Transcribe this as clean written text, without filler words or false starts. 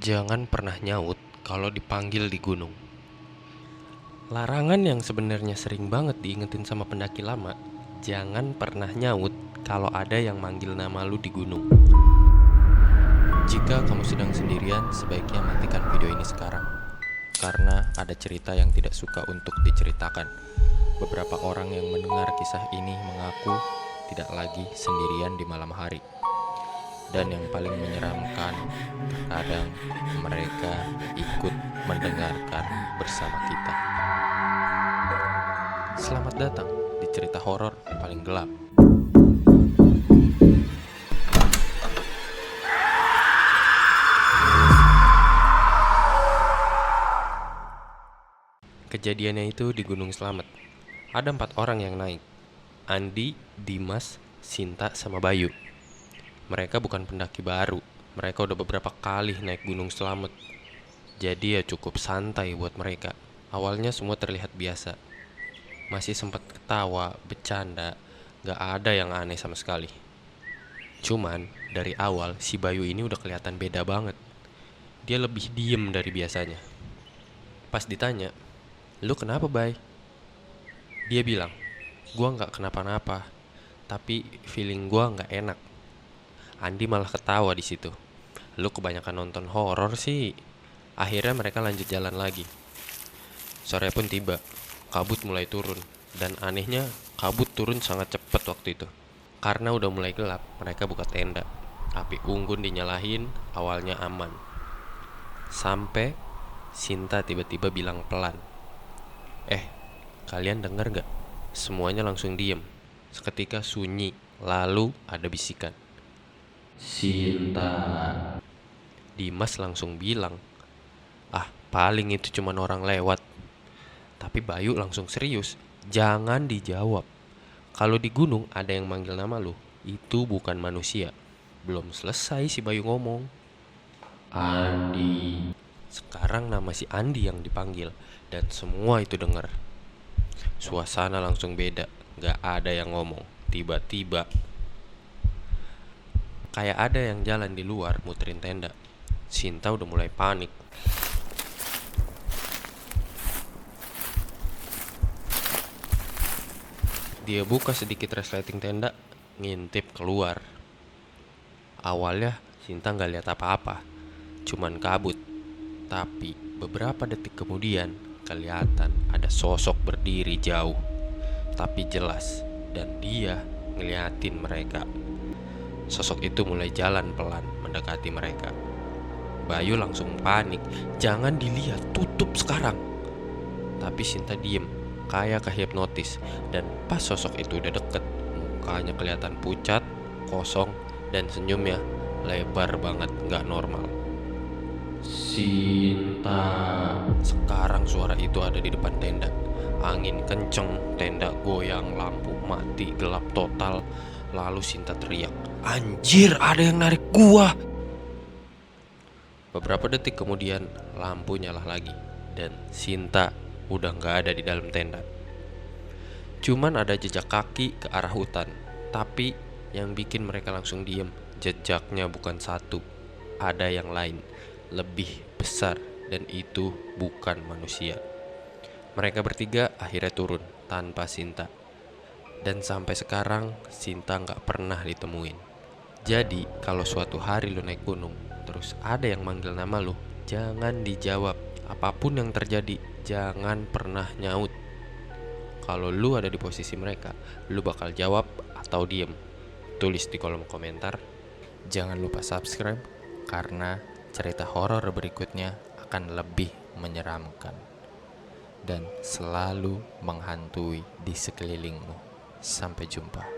Jangan pernah nyaut kalau dipanggil di gunung. Larangan yang sebenarnya sering banget diingetin sama pendaki lama. Jangan pernah nyaut kalau ada yang manggil nama lu di gunung. Jika kamu sedang sendirian, sebaiknya matikan video ini sekarang. Karena ada cerita yang tidak suka untuk diceritakan. Beberapa orang yang mendengar kisah ini mengaku tidak lagi sendirian di malam hari. Dan yang paling menyeramkan, terkadang mereka ikut mendengarkan bersama kita. Selamat datang di cerita horor paling gelap. Kejadiannya itu di Gunung Slamet. Ada 4 orang yang naik: Andi, Dimas, Sinta, sama Bayu. Mereka bukan pendaki baru. Mereka udah beberapa kali naik Gunung Slamet. Jadi ya cukup santai buat mereka. Awalnya semua terlihat biasa. Masih sempat ketawa, bercanda. Gak ada yang aneh sama sekali. Cuman dari awal si Bayu ini udah kelihatan beda banget. Dia lebih diem dari biasanya. Pas ditanya, "Lu kenapa, Bay?" Dia bilang, "Gua gak kenapa-napa, tapi feeling gua gak enak." Andi malah ketawa di situ. "Lu kebanyakan nonton horor sih." Akhirnya mereka lanjut jalan lagi. Sore pun tiba. Kabut mulai turun. Dan anehnya, kabut turun sangat cepat waktu itu. Karena udah mulai gelap, mereka buka tenda. Api unggun dinyalahin, awalnya aman. Sampai Sinta tiba-tiba bilang pelan, kalian denger gak?" Semuanya langsung diem. Seketika sunyi. Lalu ada bisikan, "Sinta." Dimas langsung bilang, "Paling itu cuma orang lewat." Tapi Bayu langsung serius, "Jangan dijawab. Kalau di gunung ada yang manggil nama lu, itu bukan manusia." Belum selesai si Bayu ngomong, "Andi." Sekarang nama si Andi yang dipanggil. Dan semua itu denger. Suasana langsung beda. Gak ada yang ngomong. Tiba-tiba kayak ada yang jalan di luar muterin tenda. Sinta udah mulai panik. Dia buka sedikit resleting tenda, ngintip keluar. Awalnya Sinta gak lihat apa-apa, cuman kabut. Tapi beberapa detik kemudian kelihatan ada sosok berdiri jauh, tapi jelas. Dan dia ngeliatin mereka. Sosok itu mulai jalan pelan mendekati mereka. Bayu langsung panik, "Jangan dilihat, tutup sekarang." Tapi Sinta diem, kayak kehipnotis. Dan pas sosok itu udah deket, mukanya kelihatan pucat, kosong, dan senyumnya lebar banget, gak normal. "Sinta." Sekarang suara itu ada di depan tenda. Angin kenceng, tenda goyang, lampu mati, gelap total. Lalu Sinta teriak, "Anjir, ada yang narik gua!" Beberapa detik kemudian lampu nyala lagi. Dan Sinta udah gak ada di dalam tenda. Cuman ada jejak kaki ke arah hutan. Tapi yang bikin mereka langsung diem, jejaknya bukan satu. Ada yang lain, lebih besar. Dan itu bukan manusia. Mereka bertiga akhirnya turun tanpa Sinta. Dan sampai sekarang Sinta gak pernah ditemuin. Jadi kalau suatu hari lu naik gunung, terus ada yang manggil nama lu, jangan dijawab. Apapun yang terjadi, jangan pernah nyaut. Kalau lu ada di posisi mereka, lu bakal jawab atau diem? Tulis di kolom komentar. Jangan lupa subscribe, karena cerita horor berikutnya akan lebih menyeramkan dan selalu menghantui di sekelilingmu. Sampai jumpa.